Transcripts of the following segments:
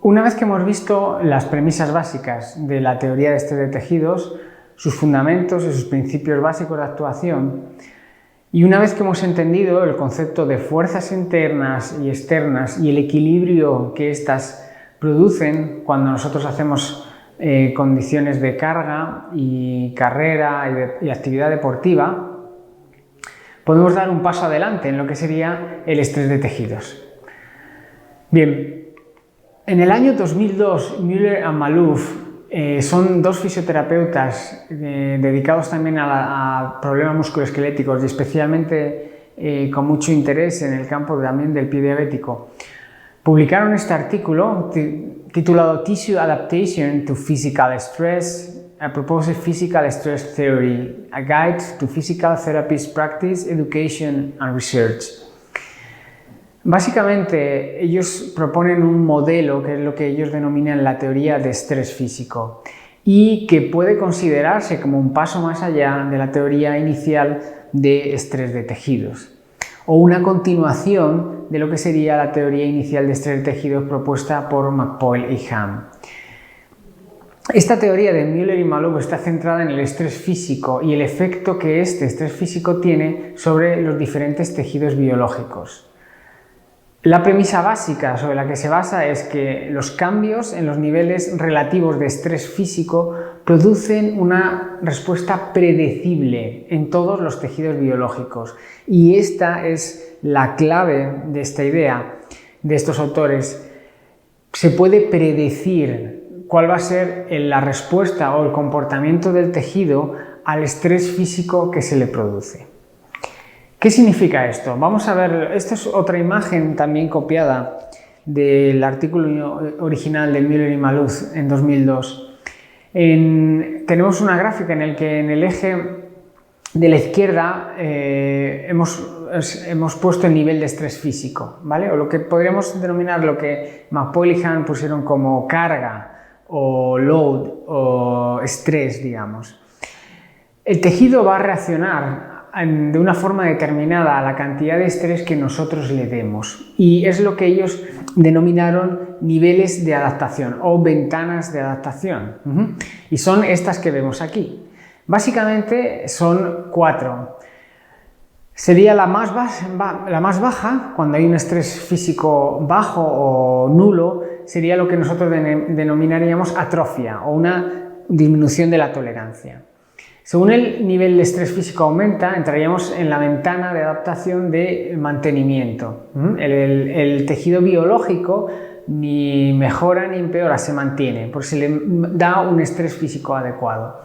Una vez que hemos visto las premisas básicas de la teoría de estrés de tejidos, sus fundamentos y sus principios básicos de actuación, y una vez que hemos entendido el concepto de fuerzas internas y externas y el equilibrio que éstas producen cuando nosotros hacemos condiciones de carga y carrera y actividad deportiva, podemos dar un paso adelante en lo que sería el estrés de tejidos. Bien, en el año 2002, Müller y Maloof son dos fisioterapeutas dedicados también a problemas musculoesqueléticos y especialmente con mucho interés en el campo también del pie diabético. Publicaron este artículo titulado Tissue Adaptation to Physical Stress, a Proposed Physical Stress Theory, a Guide to Physical Therapist Practice, Education and Research. Básicamente, ellos proponen un modelo que es lo que ellos denominan la teoría de estrés físico y que puede considerarse como un paso más allá de la teoría inicial de estrés de tejidos o una continuación de lo que sería la teoría inicial de estrés de tejidos propuesta por McPoyle y Ham. Esta teoría de Müller y Maloof está centrada en el estrés físico y el efecto que este estrés físico tiene sobre los diferentes tejidos biológicos. La premisa básica sobre la que se basa es que los cambios en los niveles relativos de estrés físico producen una respuesta predecible en todos los tejidos biológicos y esta es la clave de esta idea de estos autores. Se puede predecir cuál va a ser la respuesta o el comportamiento del tejido al estrés físico que se le produce. ¿Qué significa esto? Vamos a ver, esta es otra imagen también copiada del artículo original de Müller y Maloof en 2002. Tenemos una gráfica en la que en el eje de la izquierda hemos puesto el nivel de estrés físico, ¿vale? O lo que podríamos denominar lo que McPoyle y Hahn pusieron como carga o load o estrés, digamos. El tejido va a reaccionar de una forma determinada a la cantidad de estrés que nosotros le demos y es lo que ellos denominaron niveles de adaptación o ventanas de adaptación y son estas que vemos aquí. Básicamente son 4. Sería la más baja, cuando hay un estrés físico bajo o nulo, sería lo que nosotros denominaríamos atrofia o una disminución de la tolerancia. Según el nivel de estrés físico aumenta, entraríamos en la ventana de adaptación de mantenimiento. El tejido biológico ni mejora ni empeora, se mantiene, porque se le da un estrés físico adecuado.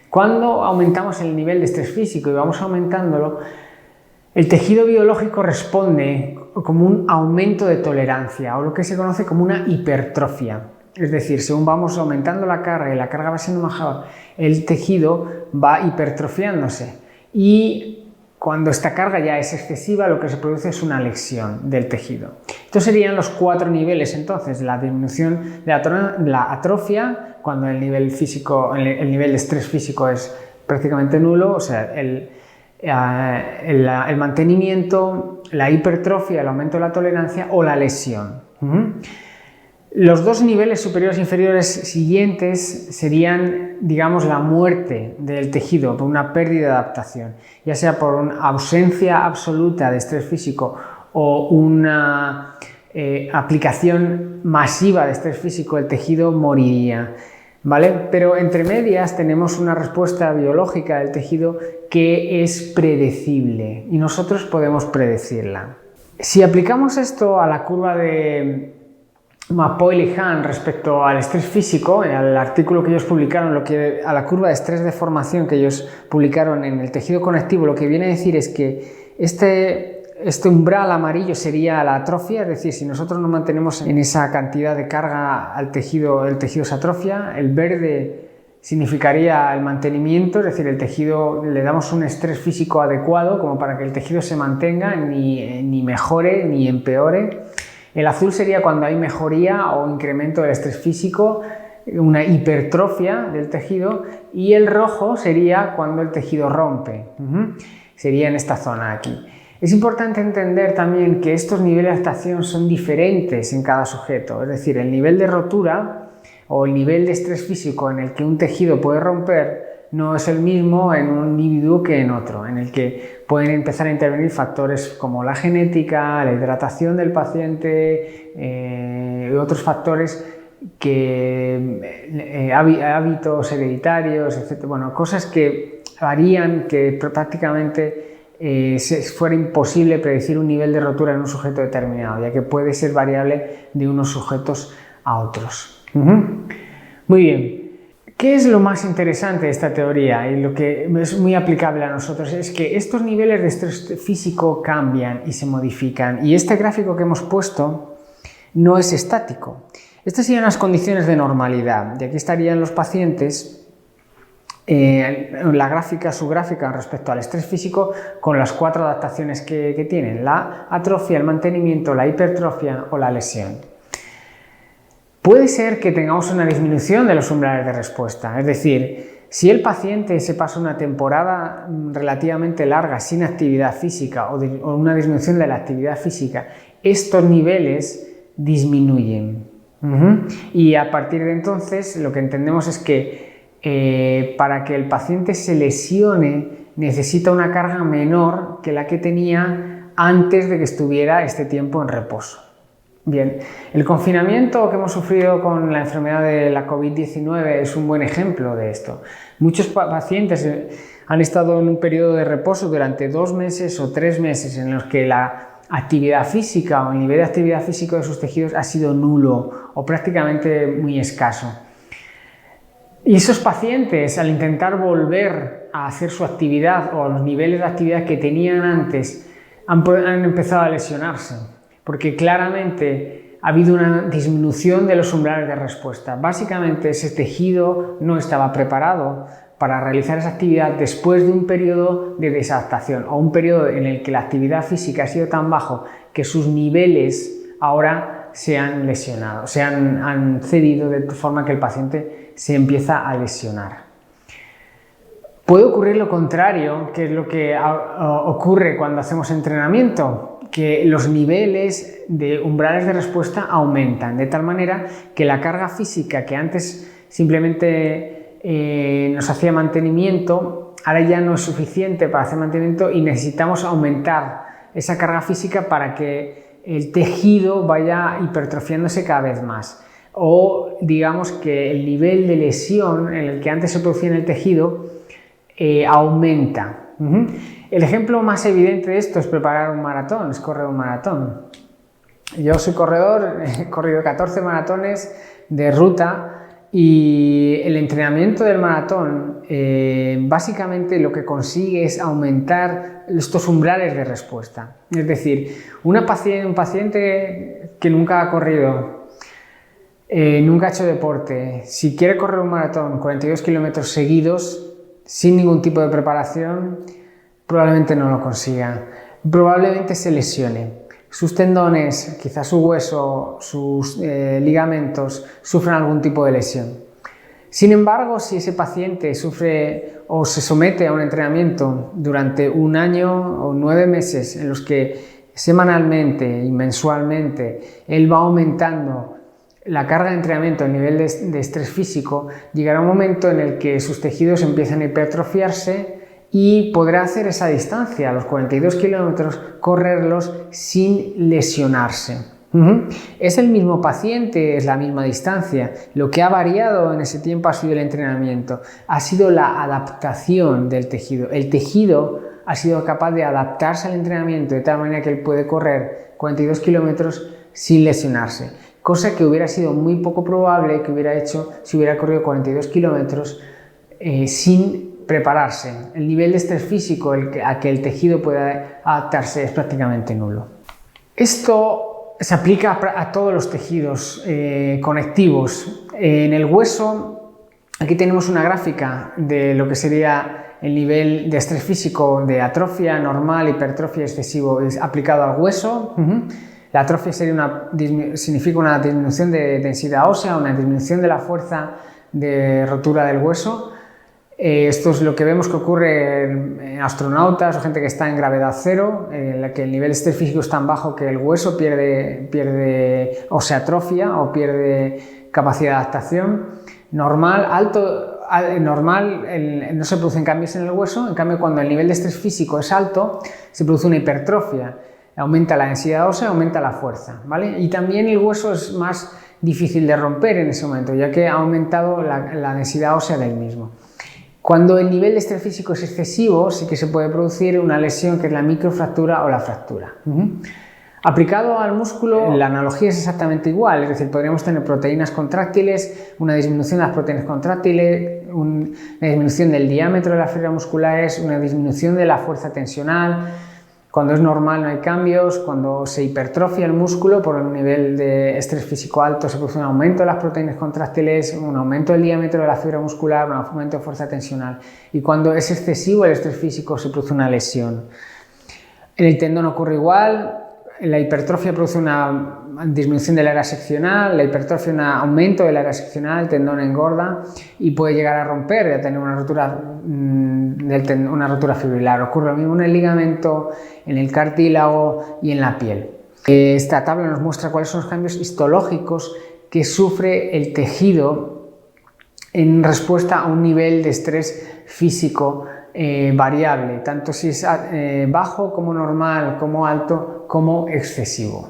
Cuando aumentamos el nivel de estrés físico y vamos aumentándolo, el tejido biológico responde como un aumento de tolerancia o lo que se conoce como una hipertrofia. Es decir, según vamos aumentando la carga y la carga va siendo mayor, el tejido va hipertrofiándose y cuando esta carga ya es excesiva lo que se produce es una lesión del tejido. Estos serían los 4 niveles entonces, la disminución de la atrofia, cuando el nivel de estrés físico es prácticamente nulo, o sea, el mantenimiento, la hipertrofia, el aumento de la tolerancia o la lesión. Los 2 niveles superiores e inferiores siguientes serían, digamos, la muerte del tejido por una pérdida de adaptación, ya sea por una ausencia absoluta de estrés físico o una aplicación masiva de estrés físico, el tejido moriría, ¿vale? Pero entre medias tenemos una respuesta biológica del tejido que es predecible y nosotros podemos predecirla. Si aplicamos esto a la curva de McPoyle y Hahn respecto al estrés físico, al artículo que ellos publicaron, a la curva de estrés de formación que ellos publicaron en el tejido conectivo, lo que viene a decir es que este umbral amarillo sería la atrofia, es decir, si nosotros nos mantenemos en esa cantidad de carga al tejido, el tejido se atrofia. El verde significaría el mantenimiento, es decir, el tejido le damos un estrés físico adecuado como para que el tejido se mantenga, ni mejore ni empeore. El azul sería cuando hay mejoría o incremento del estrés físico, una hipertrofia del tejido, y el rojo sería cuando el tejido rompe, sería en esta zona aquí. Es importante entender también que estos niveles de adaptación son diferentes en cada sujeto, es decir, el nivel de rotura o el nivel de estrés físico en el que un tejido puede romper no es el mismo en un individuo que en otro, en el que pueden empezar a intervenir factores como la genética, la hidratación del paciente y otros factores que hábitos hereditarios, etc. Bueno, cosas que varían, que prácticamente fuera imposible predecir un nivel de rotura en un sujeto determinado, ya que puede ser variable de unos sujetos a otros. Muy bien. ¿Qué es lo más interesante de esta teoría y lo que es muy aplicable a nosotros? Es que estos niveles de estrés físico cambian y se modifican, y este gráfico que hemos puesto no es estático. Estas serían las condiciones de normalidad, y aquí estarían los pacientes, su gráfica respecto al estrés físico con las 4 adaptaciones que tienen: la atrofia, el mantenimiento, la hipertrofia o la lesión. Puede ser que tengamos una disminución de los umbrales de respuesta, es decir, si el paciente se pasa una temporada relativamente larga sin actividad física o una disminución de la actividad física, estos niveles disminuyen. Y a partir de entonces lo que entendemos es que para que el paciente se lesione necesita una carga menor que la que tenía antes de que estuviera este tiempo en reposo. Bien, el confinamiento que hemos sufrido con la enfermedad de la COVID-19 es un buen ejemplo de esto. Muchos pacientes han estado en un periodo de reposo durante 2 meses o 3 meses en los que la actividad física o el nivel de actividad física de sus tejidos ha sido nulo o prácticamente muy escaso. Y esos pacientes, al intentar volver a hacer su actividad o a los niveles de actividad que tenían antes, han empezado a lesionarse, porque claramente ha habido una disminución de los umbrales de respuesta. Básicamente ese tejido no estaba preparado para realizar esa actividad después de un periodo de desadaptación o un periodo en el que la actividad física ha sido tan bajo que sus niveles ahora se han lesionado, han cedido de forma que el paciente se empieza a lesionar. Puede ocurrir lo contrario, que es lo que ocurre cuando hacemos entrenamiento, que los niveles de umbrales de respuesta aumentan, de tal manera que la carga física que antes simplemente nos hacía mantenimiento, ahora ya no es suficiente para hacer mantenimiento y necesitamos aumentar esa carga física para que el tejido vaya hipertrofiándose cada vez más. O digamos que el nivel de lesión en el que antes se producía en el tejido aumenta. El ejemplo más evidente de esto es preparar un maratón, es correr un maratón. Yo soy corredor, he corrido 14 maratones de ruta y el entrenamiento del maratón básicamente lo que consigue es aumentar estos umbrales de respuesta. Es decir, un paciente que nunca ha corrido, nunca ha hecho deporte, si quiere correr un maratón 42 kilómetros seguidos sin ningún tipo de preparación, probablemente no lo consiga, probablemente se lesione. Sus tendones, quizás su hueso, sus ligamentos sufran algún tipo de lesión. Sin embargo, si ese paciente sufre o se somete a un entrenamiento durante 1 año o 9 meses en los que semanalmente y mensualmente él va aumentando la carga de entrenamiento a nivel de estrés físico, llegará un momento en el que sus tejidos empiezan a hipertrofiarse y podrá hacer esa distancia, los 42 kilómetros, correrlos sin lesionarse. Es el mismo paciente, es la misma distancia. Lo que ha variado en ese tiempo ha sido el entrenamiento, ha sido la adaptación del tejido. El tejido ha sido capaz de adaptarse al entrenamiento de tal manera que él puede correr 42 kilómetros sin lesionarse, cosa que hubiera sido muy poco probable que hubiera hecho si hubiera corrido 42 kilómetros sin prepararse. El nivel de estrés físico a que el tejido pueda adaptarse es prácticamente nulo. Esto se aplica a todos los tejidos conectivos. En el hueso, aquí tenemos una gráfica de lo que sería el nivel de estrés físico de atrofia normal, hipertrofia excesivo aplicado al hueso. La atrofia significa una disminución de densidad ósea, una disminución de la fuerza de rotura del hueso. Esto es lo que vemos que ocurre en astronautas o gente que está en gravedad cero, en la que el nivel de estrés físico es tan bajo que el hueso pierde o se atrofia o pierde capacidad de adaptación. Normal, alto, normal, no se producen cambios en el hueso. En cambio, cuando el nivel de estrés físico es alto, se produce una hipertrofia, aumenta la densidad ósea, aumenta la fuerza, ¿vale? Y también el hueso es más difícil de romper en ese momento, ya que ha aumentado la densidad ósea del mismo. Cuando el nivel de estrés físico es excesivo, sí que se puede producir una lesión que es la microfractura o la fractura. Aplicado al músculo, la analogía es exactamente igual, es decir, podríamos tener proteínas contráctiles, una disminución de las proteínas contráctiles, una disminución del diámetro de las fibras musculares, una disminución de la fuerza tensional. Cuando es normal no hay cambios. Cuando se hipertrofia el músculo por un nivel de estrés físico alto, se produce un aumento de las proteínas contráctiles, un aumento del diámetro de la fibra muscular, un aumento de fuerza tensional. Y cuando es excesivo el estrés físico, se produce una lesión. En el tendón ocurre igual. La hipertrofia produce una disminución del área seccional, la hipertrofia un aumento del área seccional, el tendón engorda y puede llegar a romper y a tener una rotura fibrilar. Ocurre lo mismo en el ligamento, en el cartílago y en la piel. Esta tabla nos muestra cuáles son los cambios histológicos que sufre el tejido en respuesta a un nivel de estrés físico variable, tanto si es bajo como normal, como alto, como excesivo.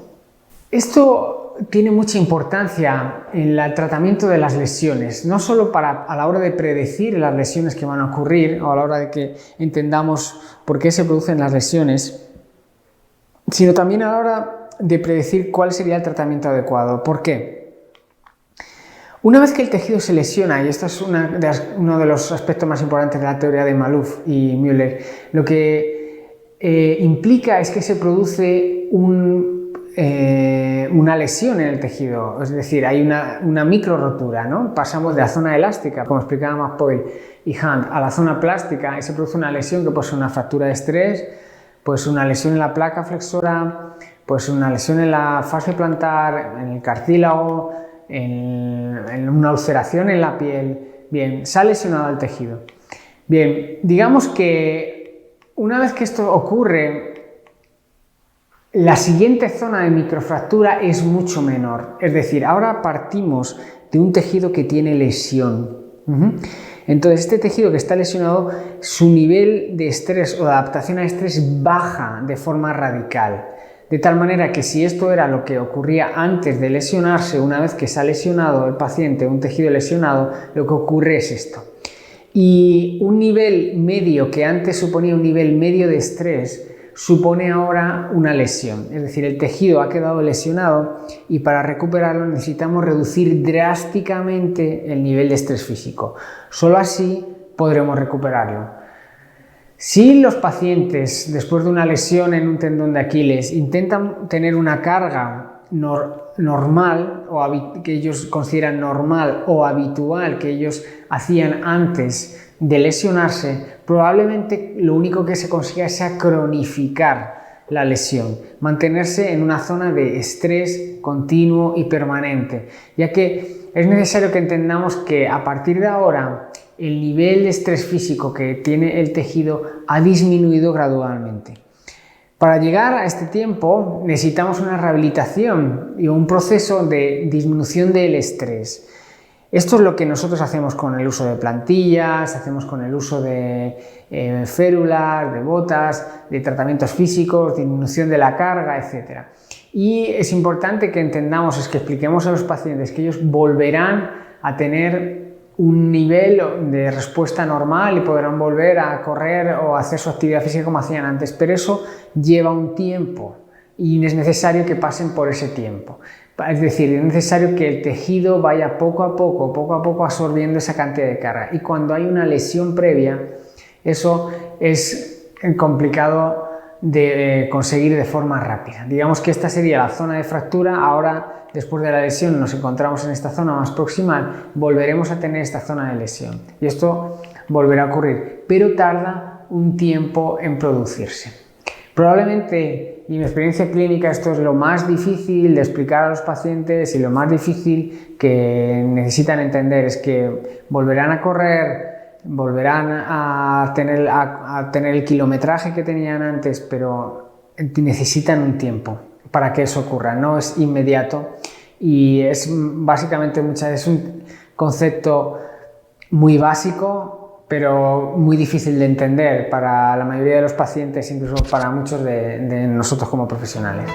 Esto tiene mucha importancia en el tratamiento de las lesiones, no solo a la hora de predecir las lesiones que van a ocurrir o a la hora de que entendamos por qué se producen las lesiones, sino también a la hora de predecir cuál sería el tratamiento adecuado. ¿Por qué? Una vez que el tejido se lesiona, y esto es uno de los aspectos más importantes de la teoría de Maloof y Müller, lo que implica es que se produce una lesión en el tejido, es decir, hay una micro rotura, ¿no? Pasamos de la zona elástica, como explicaba McPoyle y Hunt, a la zona plástica y se produce una lesión que puede ser una fractura de estrés, pues una lesión en la placa flexora, pues una lesión en la fascia plantar, en el cartílago, en una ulceración en la piel. Bien, se ha lesionado el tejido. Bien, digamos que una vez que esto ocurre, la siguiente zona de microfractura es mucho menor. Es decir, ahora partimos de un tejido que tiene lesión. Entonces, este tejido que está lesionado, su nivel de estrés o de adaptación al estrés baja de forma radical. De tal manera que si esto era lo que ocurría antes de lesionarse, una vez que se ha lesionado el paciente, un tejido lesionado, lo que ocurre es esto. Y un nivel medio que antes suponía un nivel medio de estrés, supone ahora una lesión. Es decir, el tejido ha quedado lesionado y para recuperarlo necesitamos reducir drásticamente el nivel de estrés físico. Solo así podremos recuperarlo. Si los pacientes, después de una lesión en un tendón de Aquiles, intentan tener una carga normal, o que ellos consideran normal o habitual, que ellos hacían antes de lesionarse, probablemente lo único que se consiga sea cronificar la lesión, mantenerse en una zona de estrés continuo y permanente, ya que es necesario que entendamos que a partir de ahora el nivel de estrés físico que tiene el tejido ha disminuido gradualmente. Para llegar a este tiempo necesitamos una rehabilitación y un proceso de disminución del estrés. Esto es lo que nosotros hacemos con el uso de plantillas, hacemos con el uso de férulas, de botas, de tratamientos físicos, disminución de la carga, etc. Y es importante que entendamos, es que expliquemos a los pacientes que ellos volverán a tener un nivel de respuesta normal y podrán volver a correr o a hacer su actividad física como hacían antes, pero eso lleva un tiempo y es necesario que pasen por ese tiempo. Es decir, es necesario que el tejido vaya poco a poco absorbiendo esa cantidad de carga, y cuando hay una lesión previa, eso es complicado de conseguir de forma rápida. Digamos que esta sería la zona de fractura. Ahora, después de la lesión, nos encontramos en esta zona más proximal, volveremos a tener esta zona de lesión y esto volverá a ocurrir, pero tarda un tiempo en producirse. Probablemente, y en mi experiencia clínica, esto es lo más difícil de explicar a los pacientes y lo más difícil que necesitan entender, es que volverán a correr volverán a tener el kilometraje que tenían antes, pero necesitan un tiempo para que eso ocurra, no es inmediato y es básicamente es un concepto muy básico, pero muy difícil de entender para la mayoría de los pacientes, incluso para muchos de nosotros como profesionales.